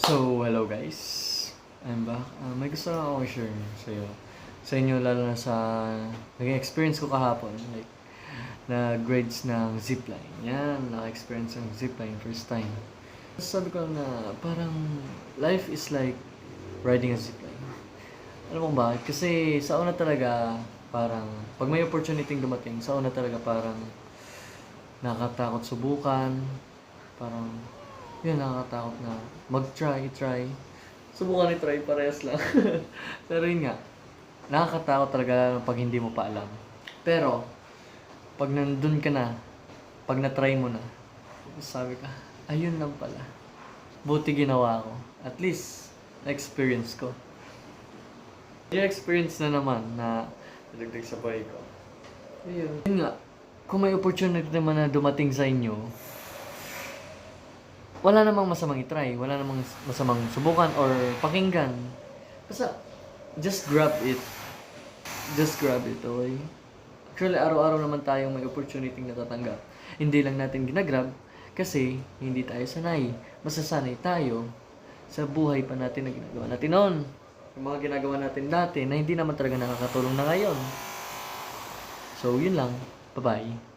So, hello guys. I'm back. May gusto lang akong share sa'yo. Sa inyo, lalo na sa naging experience ko kahapon. Like, na grades ng zipline. Yan, naka-experience ng zipline first time. Sabi ko na parang life is like riding a zipline. Alam mo bakit? Kasi sa una talaga, parang pag may opportunity dumating, sa una talaga parang nakakatakot subukan. Parang yun, nakakatakot na mag-try. Subukan i-try, parehas lang. Pero yun nga, nakakatakot talaga pag hindi mo pa alam. Pero, pag nandun ka na, pag na-try mo na, sabi ka, ayun lang pala. Buti ginawa ko. At least, na-experience ko. Yung experience na naman na nalagdag sa buhay ko. Yun nga, kung may opportunity naman na dumating sa inyo, wala namang masamang i-try, wala namang masamang subukan or pakinggan. Basta, just grab it. Just grab it, okay? Actually, araw-araw naman tayong may opportunity natatanggap. Hindi lang natin ginagrab kasi hindi tayo sanay. Masasanay tayo sa buhay pa natin na ginagawa natin noon. Yung mga ginagawa natin dati na hindi naman talaga nakakatulong na ngayon. So, yun lang. Bye-bye.